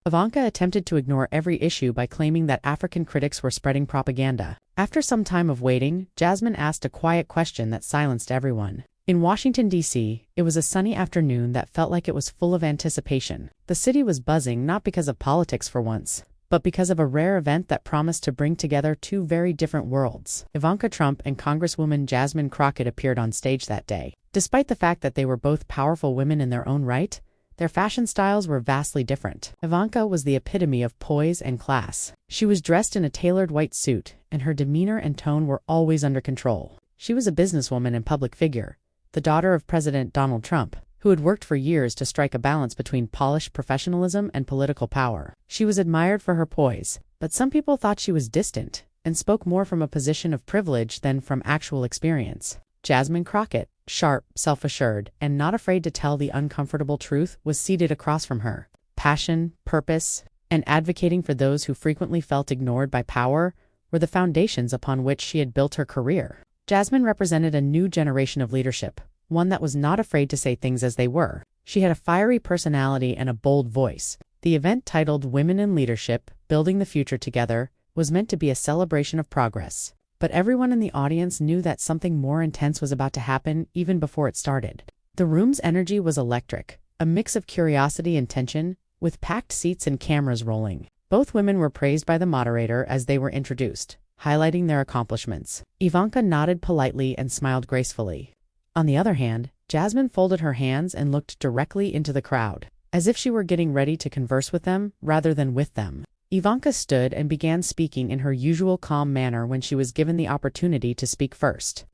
Ivanka attempted to ignore every issue by claiming that African critics were spreading propaganda. After some time of waiting, Jasmine asked a quiet question that silenced everyone. In Washington, D.C., it was a sunny afternoon that felt like it was full of anticipation. The city was buzzing not because of politics for once, but because of a rare event that promised to bring together two very different worlds. Ivanka Trump and Congresswoman Jasmine Crockett appeared on stage that day. Despite the fact that they were both powerful women in their own right, their fashion styles were vastly different. Ivanka was the epitome of poise and class. She was dressed in a tailored white suit, and her demeanor and tone were always under control. She was a businesswoman and public figure, the daughter of President Donald Trump, who had worked for years to strike a balance between polished professionalism and political power. She was admired for her poise, but some people thought she was distant and spoke more from a position of privilege than from actual experience. Jasmine Crockett, sharp, self-assured, and not afraid to tell the uncomfortable truth, was seated across from her. Passion, purpose, and advocating for those who frequently felt ignored by power were the foundations upon which she had built her career. Jasmine represented a new generation of leadership, one that was not afraid to say things as they were. She had a fiery personality and a bold voice. The event, titled Women in Leadership, Building the Future Together, was meant to be a celebration of progress. But everyone in the audience knew that something more intense was about to happen even before it started. The room's energy was electric, a mix of curiosity and tension, with packed seats and cameras rolling. Both women were praised by the moderator as they were introduced, highlighting their accomplishments. Ivanka nodded politely and smiled gracefully. On the other hand, Jasmine folded her hands and looked directly into the crowd, as if she were getting ready to converse with them rather than with them. Ivanka stood and began speaking in her usual calm manner when she was given the opportunity to speak first.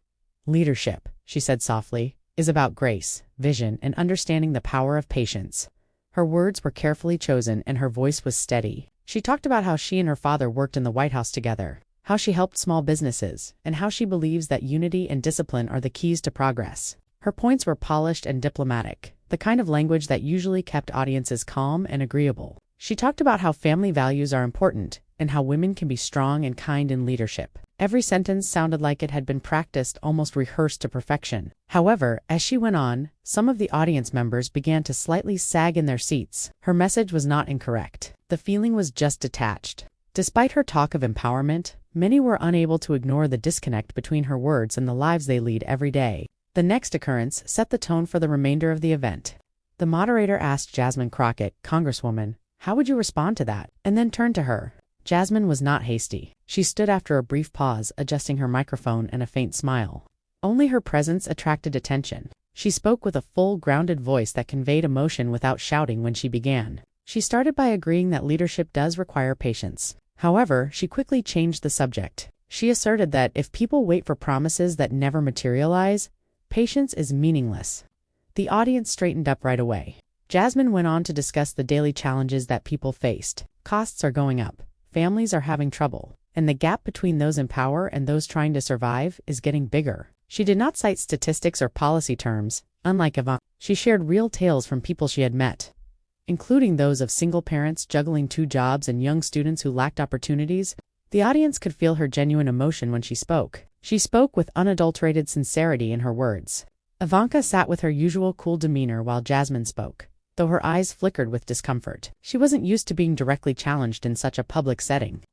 Leadership, she said softly, is about grace, vision, and understanding the power of patience. Her words were carefully chosen and her voice was steady. She talked about how she and her father worked in the White House together, how she helped small businesses, and how she believes that unity and discipline are the keys to progress. Her points were polished and diplomatic, the kind of language that usually kept audiences calm and agreeable. She talked about how family values are important and how women can be strong and kind in leadership. Every sentence sounded like it had been practiced, almost rehearsed to perfection. However, as she went on, some of the audience members began to slightly sag in their seats. Her message was not incorrect. The feeling was just detached. Despite her talk of empowerment, many were unable to ignore the disconnect between her words and the lives they lead every day. The next occurrence set the tone for the remainder of the event. The moderator asked Jasmine Crockett, Congresswoman, "How would you respond to that?" and then turned to her. Jasmine was not hasty. She stood after a brief pause, adjusting her microphone and a faint smile. Only her presence attracted attention. She spoke with a full, grounded voice that conveyed emotion without shouting when she began. She started by agreeing that leadership does require patience. However, she quickly changed the subject. She asserted that if people wait for promises that never materialize, patience is meaningless. The audience straightened up right away. Jasmine went on to discuss the daily challenges that people faced. Costs are going up, families are having trouble, and the gap between those in power and those trying to survive is getting bigger. She did not cite statistics or policy terms. Unlike Ivanka, she shared real tales from people she had met, including those of single parents juggling two jobs and young students who lacked opportunities. The audience could feel her genuine emotion when she spoke. She spoke with unadulterated sincerity in her words. Ivanka sat with her usual cool demeanor while Jasmine spoke, though her eyes flickered with discomfort. She wasn't used to being directly challenged in such a public setting.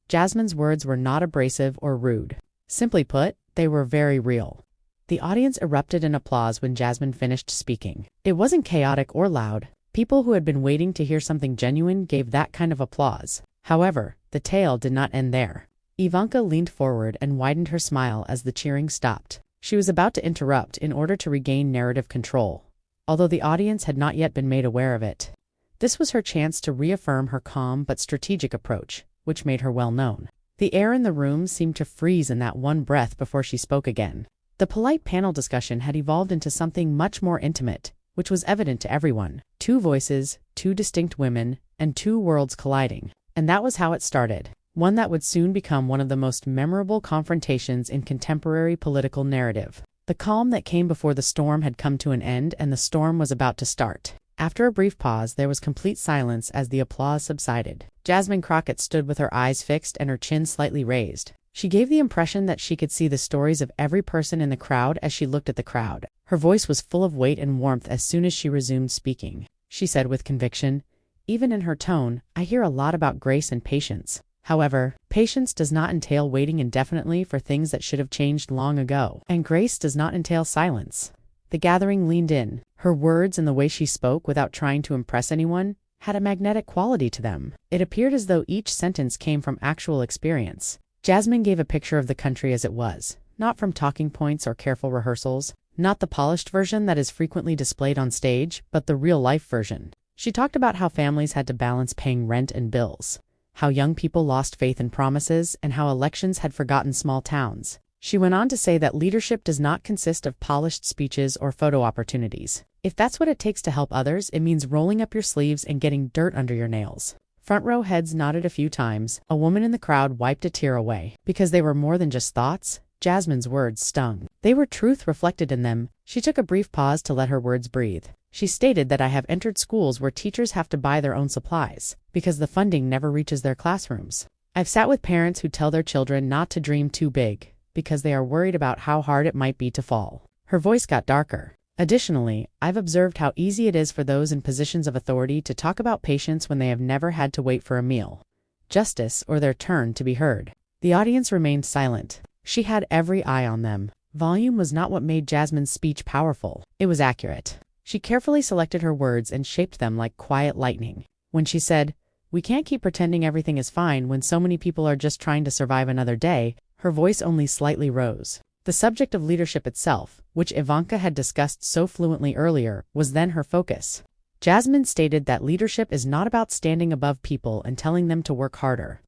Jasmine's words were not abrasive or rude. Simply put, they were very real. The audience erupted in applause when Jasmine finished speaking. It wasn't chaotic or loud. People who had been waiting to hear something genuine gave that kind of applause. However, the tale did not end there. Ivanka leaned forward and widened her smile as the cheering stopped. She was about to interrupt in order to regain narrative control, although the audience had not yet been made aware of it. This was her chance to reaffirm her calm but strategic approach, which made her well known. The air in the room seemed to freeze in that one breath before she spoke again. The polite panel discussion had evolved into something much more intimate, which was evident to everyone. Two voices, two distinct women, and two worlds colliding. And that was how it started. One that would soon become one of the most memorable confrontations in contemporary political narrative. The calm that came before the storm had come to an end, and the storm was about to start. After a brief pause, there was complete silence as the applause subsided. Jasmine Crockett stood with her eyes fixed and her chin slightly raised. She gave the impression that she could see the stories of every person in the crowd as she looked at the crowd. Her voice was full of weight and warmth as soon as she resumed speaking. She said with conviction, Even in her tone, I hear a lot about grace and patience. However, patience does not entail waiting indefinitely for things that should have changed long ago, and grace does not entail silence. The gathering leaned in. Her words and the way she spoke without trying to impress anyone had a magnetic quality to them. It appeared as though each sentence came from actual experience. Jasmine gave a picture of the country as it was, not from talking points or careful rehearsals, not the polished version that is frequently displayed on stage, but the real-life version. She talked about how families had to balance paying rent and bills, how young people lost faith in promises, and how elections had forgotten small towns. She went on to say that leadership does not consist of polished speeches or photo opportunities. If that's what it takes to help others, it means rolling up your sleeves and getting dirt under your nails. Front row heads nodded a few times. A woman in the crowd wiped a tear away. Because they were more than just thoughts, Jasmine's words stung. They were truth reflected in them. She took a brief pause to let her words breathe. She stated that I have entered schools where teachers have to buy their own supplies, because the funding never reaches their classrooms. I've sat with parents who tell their children not to dream too big, because they are worried about how hard it might be to fall. Her voice got darker. Additionally, I've observed how easy it is for those in positions of authority to talk about patience when they have never had to wait for a meal, justice, or their turn to be heard. The audience remained silent. She had every eye on them. Volume was not what made Jasmine's speech powerful. It was accurate. She carefully selected her words and shaped them like quiet lightning. When she said, "We can't keep pretending everything is fine when so many people are just trying to survive another day," her voice only slightly rose. The subject of leadership itself, which Ivanka had discussed so fluently earlier, was then her focus. Jasmine stated that leadership is not about standing above people and telling them to work harder.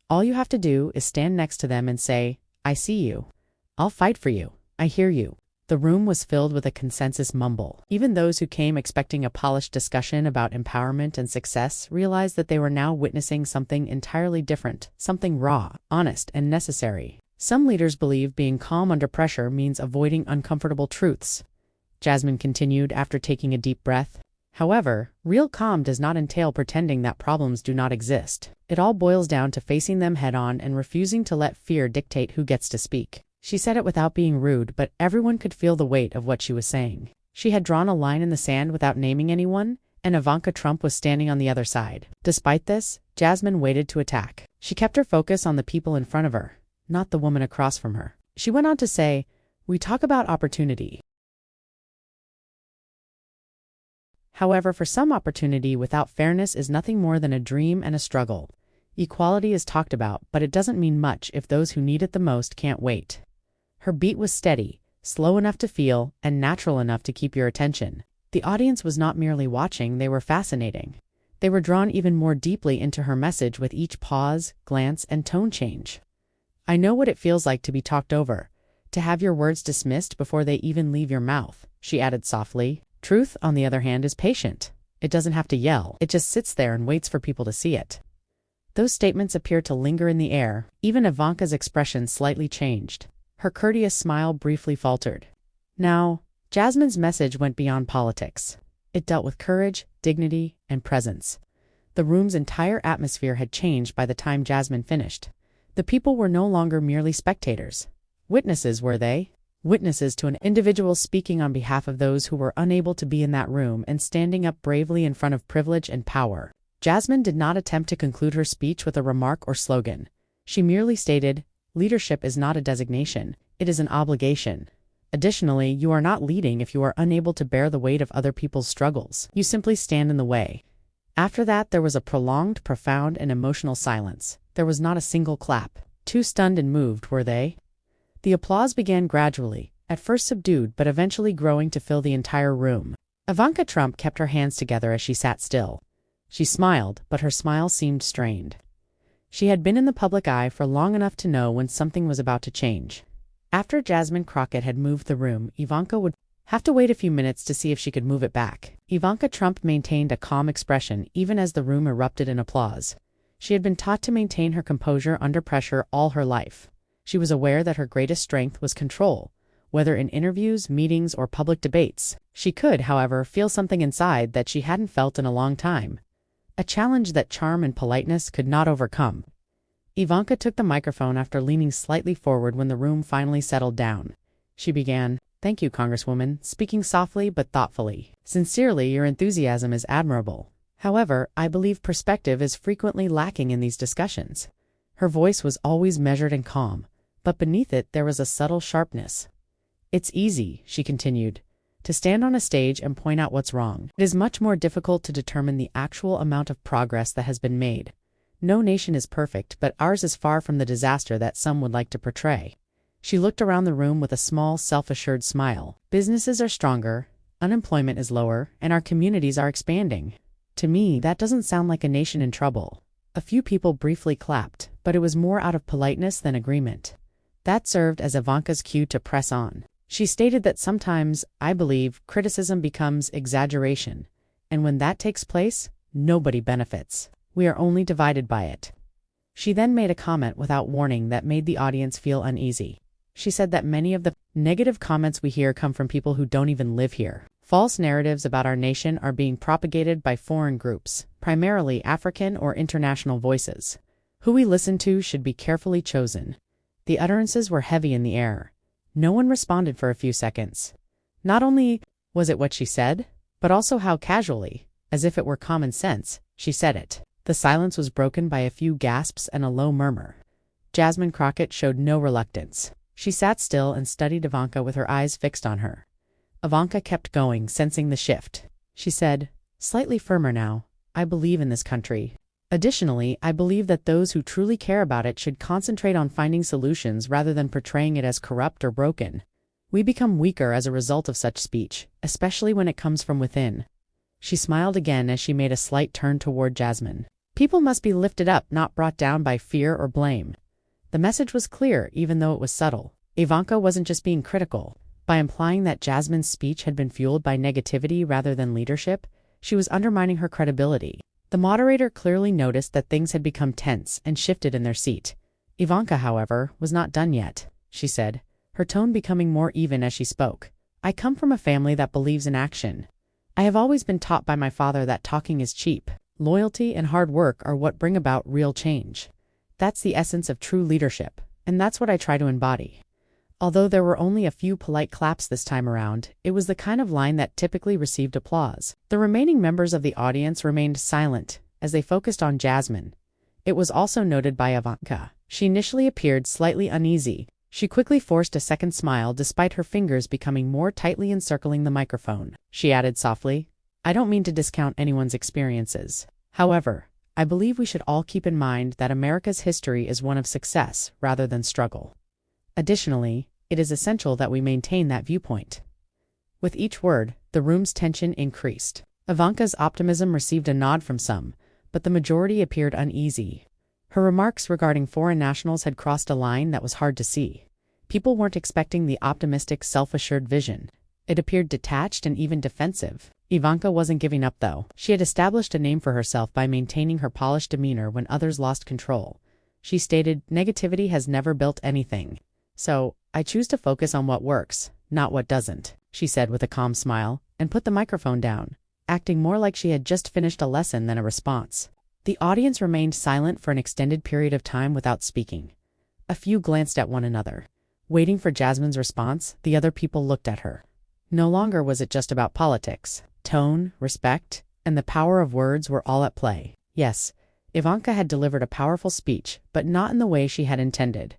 All you have to do is stand next to them and say, "I see you. I'll fight for you. I hear you." The room was filled with a consensus mumble. Even those who came expecting a polished discussion about empowerment and success realized that they were now witnessing something entirely different, something raw, honest, and necessary. Some leaders believe being calm under pressure means avoiding uncomfortable truths. Jasmine continued after taking a deep breath. However, real calm does not entail pretending that problems do not exist. It all boils down to facing them head-on and refusing to let fear dictate who gets to speak. She said it without being rude, but everyone could feel the weight of what she was saying. She had drawn a line in the sand without naming anyone, and Ivanka Trump was standing on the other side. Despite this, Jasmine waited to attack. She kept her focus on the people in front of her, not the woman across from her. She went on to say, "We talk about opportunity. However, for some, opportunity without fairness is nothing more than a dream and a struggle. Equality is talked about, but it doesn't mean much if those who need it the most can't wait." Her beat was steady, slow enough to feel, and natural enough to keep your attention. The audience was not merely watching, they were fascinating. They were drawn even more deeply into her message with each pause, glance, and tone change. "I know what it feels like to be talked over, to have your words dismissed before they even leave your mouth," she added softly. Truth, on the other hand, is patient. It doesn't have to yell. It just sits there and waits for people to see it. Those statements appeared to linger in the air. Even Ivanka's expression slightly changed. Her courteous smile briefly faltered. Now, Jasmine's message went beyond politics. It dealt with courage, dignity, and presence. The room's entire atmosphere had changed by the time Jasmine finished. The people were no longer merely spectators. Witnesses, were they? Witnesses to an individual speaking on behalf of those who were unable to be in that room and standing up bravely in front of privilege and power. Jasmine did not attempt to conclude her speech with a remark or slogan. She merely stated, "Leadership is not a designation, it is an obligation. Additionally, you are not leading if you are unable to bear the weight of other people's struggles. You simply stand in the way." After that, there was a prolonged, profound, and emotional silence. There was not a single clap. Too stunned and moved, were they? The applause began gradually, at first subdued but eventually growing to fill the entire room. Ivanka Trump kept her hands together as she sat still. She smiled, but her smile seemed strained. She had been in the public eye for long enough to know when something was about to change. After Jasmine Crockett had moved the room, Ivanka would have to wait a few minutes to see if she could move it back. Ivanka Trump maintained a calm expression even as the room erupted in applause. She had been taught to maintain her composure under pressure all her life. She was aware that her greatest strength was control, whether in interviews, meetings, or public debates. She could, however, feel something inside that she hadn't felt in a long time. A challenge that charm and politeness could not overcome. Ivanka took the microphone after leaning slightly forward when the room finally settled down. She began, "Thank you, Congresswoman," speaking softly but thoughtfully. "Sincerely, your enthusiasm is admirable. However, I believe perspective is frequently lacking in these discussions. Her voice was always measured and calm, but beneath it there was a subtle sharpness. It's easy, she continued, to stand on a stage and point out what's wrong. It is much more difficult to determine the actual amount of progress that has been made. No nation is perfect, but ours is far from the disaster that some would like to portray. She looked around the room with a small, self-assured smile. Businesses are stronger, unemployment is lower, and our communities are expanding. To me, that doesn't sound like a nation in trouble. A few people briefly clapped, but it was more out of politeness than agreement. That served as Ivanka's cue to press on. She stated that sometimes, I believe, criticism becomes exaggeration, and when that takes place, nobody benefits. We are only divided by it. She then made a comment without warning that made the audience feel uneasy. She said that many of the negative comments we hear come from people who don't even live here. False narratives about our nation are being propagated by foreign groups, primarily African or international voices. Who we listen to should be carefully chosen. The utterances were heavy in the air. No one responded for a few seconds. Not only was it what she said, but also how casually, as if it were common sense, she said it. The silence was broken by a few gasps and a low murmur. Jasmine Crockett showed no reluctance. She sat still and studied Ivanka with her eyes fixed on her. Ivanka kept going, sensing the shift. She said, slightly firmer now, I believe in this country. Additionally, I believe that those who truly care about it should concentrate on finding solutions rather than portraying it as corrupt or broken. We become weaker as a result of such speech, especially when it comes from within. She smiled again as she made a slight turn toward Jasmine. People must be lifted up, not brought down by fear or blame. The message was clear, even though it was subtle. Ivanka wasn't just being critical. By implying that Jasmine's speech had been fueled by negativity rather than leadership, she was undermining her credibility. The moderator clearly noticed that things had become tense and shifted in their seat. Ivanka, however, was not done yet, she said, her tone becoming more even as she spoke. I come from a family that believes in action. I have always been taught by my father that talking is cheap. Loyalty and hard work are what bring about real change. That's the essence of true leadership, and that's what I try to embody. Although there were only a few polite claps this time around, it was the kind of line that typically received applause. The remaining members of the audience remained silent as they focused on Jasmine. It was also noted by Ivanka. She initially appeared slightly uneasy. She quickly forced a second smile despite her fingers becoming more tightly encircling the microphone. She added softly, I don't mean to discount anyone's experiences. However, I believe we should all keep in mind that America's history is one of success rather than struggle. Additionally, it is essential that we maintain that viewpoint. With each word, the room's tension increased. Ivanka's optimism received a nod from some, but the majority appeared uneasy. Her remarks regarding foreign nationals had crossed a line that was hard to see. People weren't expecting the optimistic, self-assured vision. It appeared detached and even defensive. Ivanka wasn't giving up, though. She had established a name for herself by maintaining her polished demeanor when others lost control. She stated, negativity has never built anything. So, I choose to focus on what works, not what doesn't, she said with a calm smile, and put the microphone down, acting more like she had just finished a lesson than a response. The audience remained silent for an extended period of time without speaking. A few glanced at one another. Waiting for Jasmine's response, the other people looked at her. No longer was it just about politics. Tone, respect, and the power of words were all at play. Yes, Ivanka had delivered a powerful speech, but not in the way she had intended.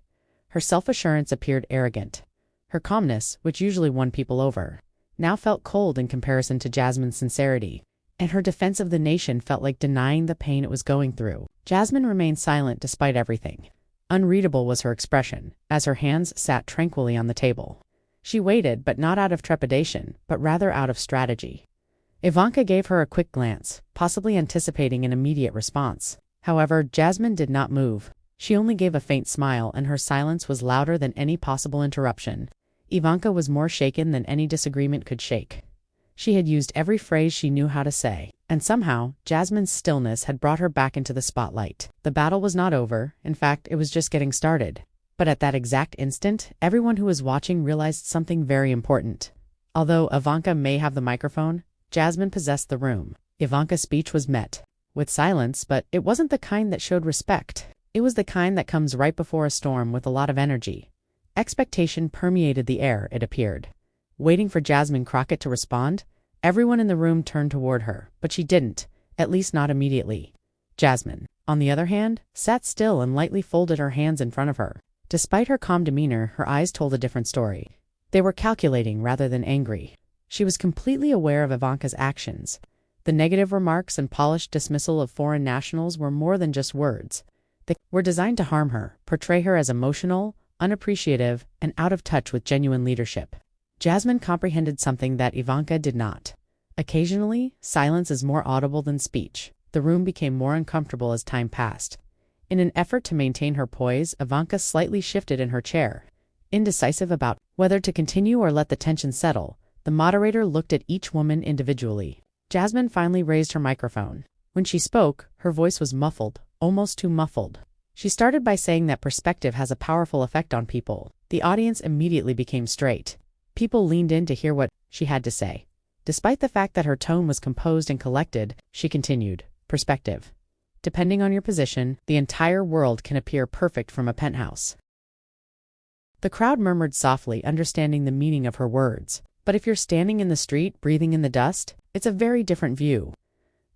Her self-assurance appeared arrogant. Her calmness, which usually won people over, now felt cold in comparison to Jasmine's sincerity, and her defense of the nation felt like denying the pain it was going through. Jasmine remained silent despite everything. Unreadable was her expression, as her hands sat tranquilly on the table. She waited, but not out of trepidation, but rather out of strategy. Ivanka gave her a quick glance, possibly anticipating an immediate response. However, Jasmine did not move. She only gave a faint smile, and her silence was louder than any possible interruption. Ivanka was more shaken than any disagreement could shake. She had used every phrase she knew how to say, and somehow, Jasmine's stillness had brought her back into the spotlight. The battle was not over. In fact, it was just getting started. But at that exact instant, everyone who was watching realized something very important. Although Ivanka may have the microphone, Jasmine possessed the room. Ivanka's speech was met with silence, but it wasn't the kind that showed respect. It was the kind that comes right before a storm with a lot of energy. Expectation permeated the air, it appeared. Waiting for Jasmine Crockett to respond, everyone in the room turned toward her, but she didn't. at least not immediately. Jasmine, on the other hand, sat still and lightly folded her hands in front of her. Despite her calm demeanor, her eyes told a different story. They were calculating rather than angry. She was completely aware of Ivanka's actions. The negative remarks and polished dismissal of foreign nationals were more than just words. They were designed to harm her, portray her as emotional, unappreciative, and out of touch with genuine leadership. Jasmine comprehended something that Ivanka did not. Occasionally, silence is more audible than speech. The room became more uncomfortable as time passed. In an effort to maintain her poise, Ivanka slightly shifted in her chair. Indecisive about whether to continue or let the tension settle, the moderator looked at each woman individually. Jasmine finally raised her microphone. When she spoke, her voice was muffled, almost too muffled. She started by saying that perspective has a powerful effect on people. The audience immediately became straight. People leaned in to hear what she had to say. Despite the fact that her tone was composed and collected, she continued, "Perspective. Depending on your position, the entire world can appear perfect from a penthouse." The crowd murmured softly, understanding the meaning of her words. But if you're standing in the street, breathing in the dust, it's a very different view.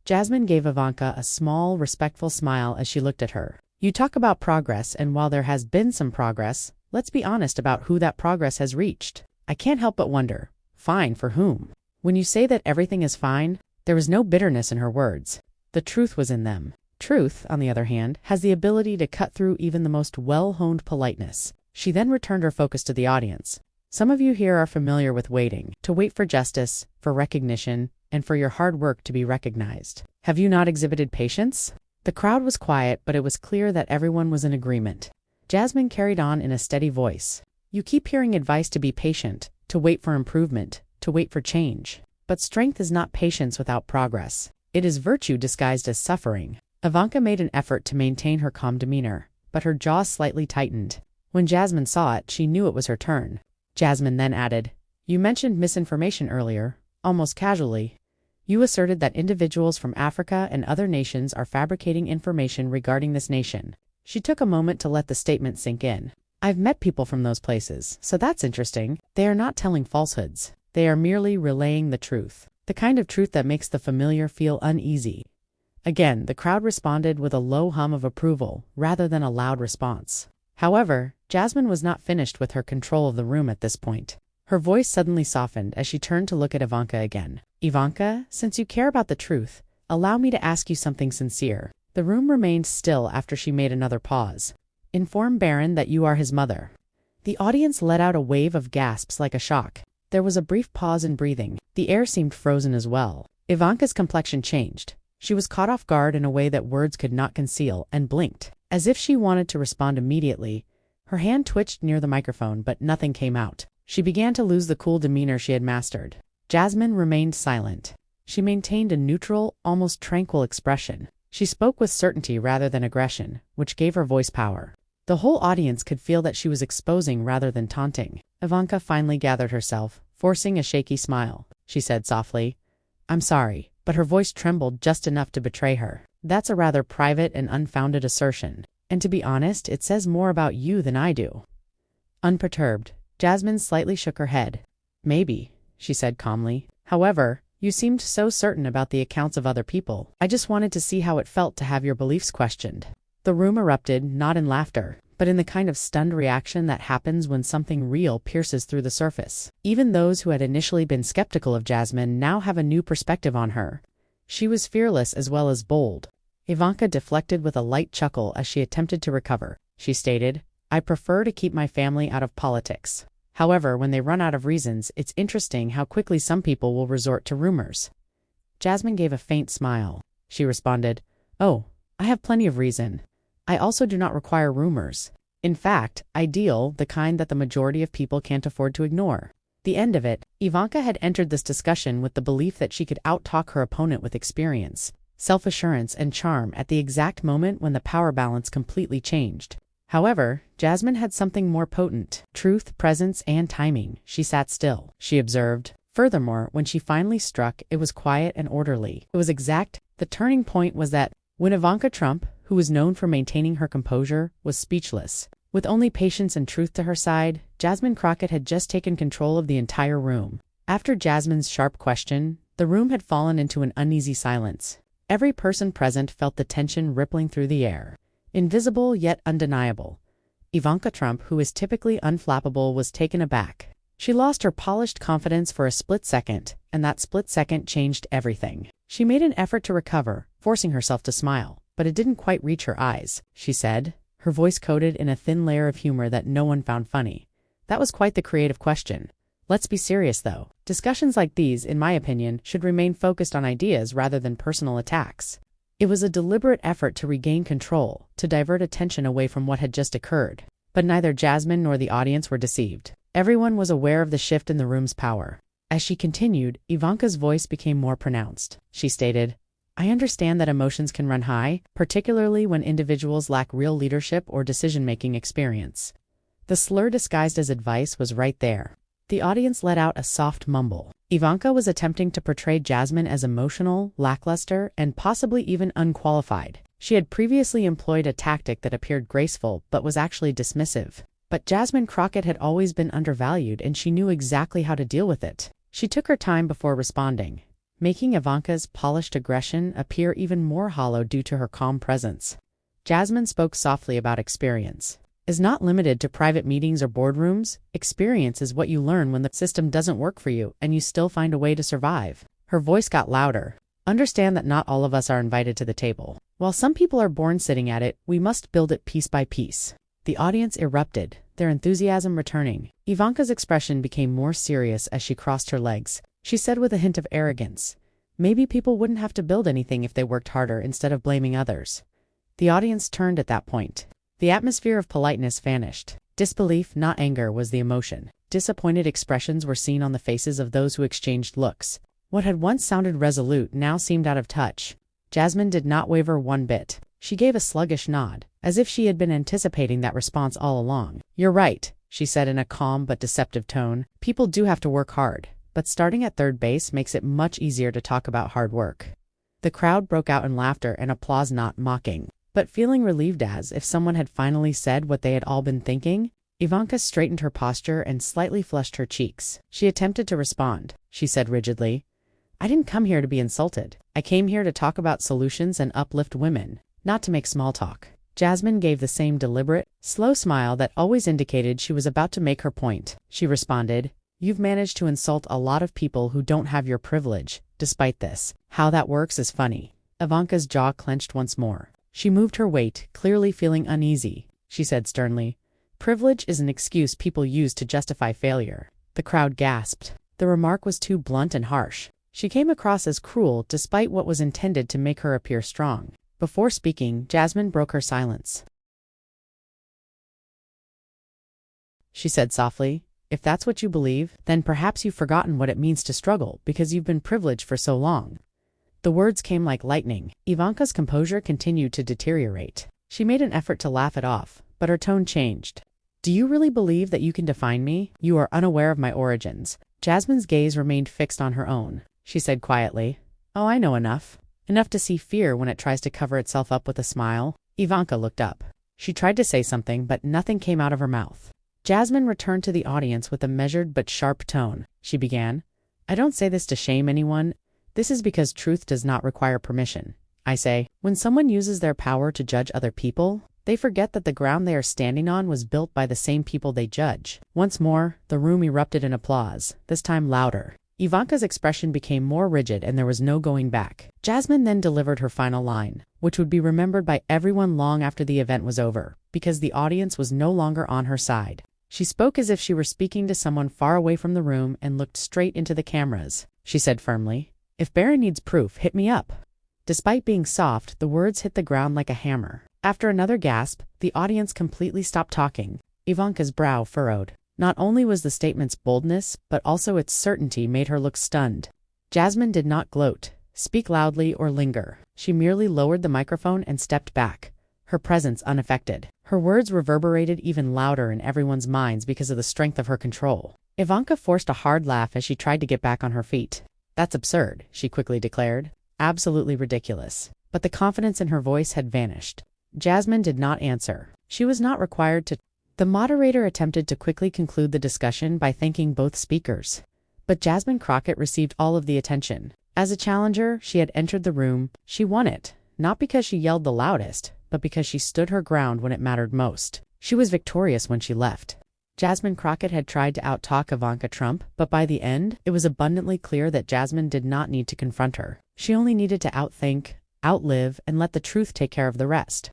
Jasmine gave Ivanka a small, respectful smile as she looked at her. "You talk about progress, and while there has been some progress, let's be honest about who that progress has reached. I can't help but wonder, fine for whom? When you say that everything is fine," there was no bitterness in her words. The truth was in them. Truth, on the other hand, has the ability to cut through even the most well-honed politeness. She then returned her focus to the audience. "Some of you here are familiar with waiting, to wait for justice, for recognition, and for your hard work to be recognized. Have you not exhibited patience?" The crowd was quiet, but it was clear that everyone was in agreement. Jasmine carried on in a steady voice. "You keep hearing advice to be patient, to wait for improvement, to wait for change. But strength is not patience without progress. It is virtue disguised as suffering." Ivanka made an effort to maintain her calm demeanor, but her jaw slightly tightened. When Jasmine saw it, she knew it was her turn. Jasmine then added, "You mentioned misinformation earlier, almost casually. You asserted that individuals from Africa and other nations are fabricating information regarding this nation." She took a moment to let the statement sink in. "I've met people from those places, so that's interesting. They are not telling falsehoods. They are merely relaying the truth. The kind of truth that makes the familiar feel uneasy." Again, the crowd responded with a low hum of approval, rather than a loud response. However, Jasmine was not finished with her control of the room at this point. Her voice suddenly softened as she turned to look at Ivanka again. "Ivanka, since you care about the truth, allow me to ask you something sincere." The room remained still after she made another pause. "Inform Baron that you are his mother." The audience let out a wave of gasps like a shock. There was a brief pause in breathing. The air seemed frozen as well. Ivanka's complexion changed. She was caught off guard in a way that words could not conceal, and blinked, as if she wanted to respond immediately. Her hand twitched near the microphone, but nothing came out. She began to lose the cool demeanor she had mastered. Jasmine remained silent. She maintained a neutral, almost tranquil expression. She spoke with certainty rather than aggression, which gave her voice power. The whole audience could feel that she was exposing rather than taunting. Ivanka finally gathered herself, forcing a shaky smile. She said softly, "I'm sorry," but her voice trembled just enough to betray her. "That's a rather private and unfounded assertion. And to be honest, it says more about you than I do." Unperturbed, Jasmine slightly shook her head. "Maybe," she said calmly. "However, you seemed so certain about the accounts of other people. I just wanted to see how it felt to have your beliefs questioned." The room erupted, not in laughter, but in the kind of stunned reaction that happens when something real pierces through the surface. Even those who had initially been skeptical of Jasmine now have a new perspective on her. She was fearless as well as bold. Ivanka deflected with a light chuckle as she attempted to recover. She stated, "I prefer to keep my family out of politics. However, when they run out of reasons, it's interesting how quickly some people will resort to rumors." Jasmine gave a faint smile. She responded, "Oh, I have plenty of reason. I also do not require rumors. In fact, I deal the kind that the majority of people can't afford to ignore." The end of it, Ivanka had entered this discussion with the belief that she could outtalk her opponent with experience, self-assurance, and charm at the exact moment when the power balance completely changed. However, Jasmine had something more potent: truth, presence, and timing. She sat still. She observed. Furthermore, when she finally struck, it was quiet and orderly. It was exact. The turning point was that when Ivanka Trump, who was known for maintaining her composure, was speechless. With only patience and truth to her side, Jasmine Crockett had just taken control of the entire room. After Jasmine's sharp question, the room had fallen into an uneasy silence. Every person present felt the tension rippling through the air. Invisible yet undeniable. Ivanka Trump, who is typically unflappable, was taken aback. She lost her polished confidence for a split second, and that split second changed everything. She made an effort to recover, forcing herself to smile, but it didn't quite reach her eyes, she said, her voice coated in a thin layer of humor that no one found funny. That was quite the creative question. Let's be serious, though. Discussions like these, in my opinion, should remain focused on ideas rather than personal attacks. It was a deliberate effort to regain control, to divert attention away from what had just occurred. But neither Jasmine nor the audience were deceived. Everyone was aware of the shift in the room's power. As she continued, Ivanka's voice became more pronounced. She stated, "I understand that emotions can run high, particularly when individuals lack real leadership or decision-making experience." The slur disguised as advice was right there. The audience let out a soft mumble. Ivanka was attempting to portray Jasmine as emotional, lackluster, and possibly even unqualified. She had previously employed a tactic that appeared graceful but was actually dismissive. But Jasmine Crockett had always been undervalued, and she knew exactly how to deal with it. She took her time before responding, making Ivanka's polished aggression appear even more hollow due to her calm presence. Jasmine spoke softly about experience. Is not limited to private meetings or boardrooms. Experience is what you learn when the system doesn't work for you and you still find a way to survive. Her voice got louder. Understand that not all of us are invited to the table. While some people are born sitting at it, we must build it piece by piece. The audience erupted, their enthusiasm returning. Ivanka's expression became more serious as she crossed her legs. She said with a hint of arrogance, "Maybe people wouldn't have to build anything if they worked harder instead of blaming others." The audience turned at that point. The atmosphere of politeness vanished. Disbelief, not anger, was the emotion. Disappointed expressions were seen on the faces of those who exchanged looks. What had once sounded resolute now seemed out of touch. Jasmine did not waver one bit. She gave a sluggish nod, as if she had been anticipating that response all along. "You're right," she said in a calm but deceptive tone. "People do have to work hard, but starting at third base makes it much easier to talk about hard work." The crowd broke out in laughter and applause, not mocking, but feeling relieved, as if someone had finally said what they had all been thinking. Ivanka straightened her posture and slightly flushed her cheeks. She attempted to respond. She said rigidly, "I didn't come here to be insulted. I came here to talk about solutions and uplift women, not to make small talk." Jasmine gave the same deliberate, slow smile that always indicated she was about to make her point. She responded, "You've managed to insult a lot of people who don't have your privilege, despite this. How that works is funny." Ivanka's jaw clenched once more. She moved her weight, clearly feeling uneasy. She said sternly, "Privilege is an excuse people use to justify failure." The crowd gasped. The remark was too blunt and harsh. She came across as cruel despite what was intended to make her appear strong. Before speaking, Jasmine broke her silence. She said softly, "If that's what you believe, then perhaps you've forgotten what it means to struggle because you've been privileged for so long." The words came like lightning. Ivanka's composure continued to deteriorate. She made an effort to laugh it off, but her tone changed. "Do you really believe that you can define me? You are unaware of my origins." Jasmine's gaze remained fixed on her own. She said quietly, "Oh, I know enough. Enough to see fear when it tries to cover itself up with a smile." Ivanka looked up. She tried to say something, but nothing came out of her mouth. Jasmine returned to the audience with a measured but sharp tone. She began, "I don't say this to shame anyone. This is because truth does not require permission. I say, when someone uses their power to judge other people, they forget that the ground they are standing on was built by the same people they judge." Once more, the room erupted in applause, this time louder. Ivanka's expression became more rigid and there was no going back. Jasmine then delivered her final line, which would be remembered by everyone long after the event was over, because the audience was no longer on her side. She spoke as if she were speaking to someone far away from the room and looked straight into the cameras. She said firmly, "If Baron needs proof, hit me up." Despite being soft, the words hit the ground like a hammer. After another gasp, the audience completely stopped talking. Ivanka's brow furrowed. Not only was the statement's boldness, but also its certainty made her look stunned. Jasmine did not gloat, speak loudly, or linger. She merely lowered the microphone and stepped back, her presence unaffected. Her words reverberated even louder in everyone's minds because of the strength of her control. Ivanka forced a hard laugh as she tried to get back on her feet. "That's absurd," she quickly declared. "Absolutely ridiculous." But the confidence in her voice had vanished. Jasmine did not answer. She was not required to. The moderator attempted to quickly conclude the discussion by thanking both speakers. But Jasmine Crockett received all of the attention. As a challenger, she had entered the room. She won it, not because she yelled the loudest, but because she stood her ground when it mattered most. She was victorious when she left. Jasmine Crockett had tried to outtalk Ivanka Trump, but by the end, it was abundantly clear that Jasmine did not need to confront her. She only needed to outthink, outlive, and let the truth take care of the rest.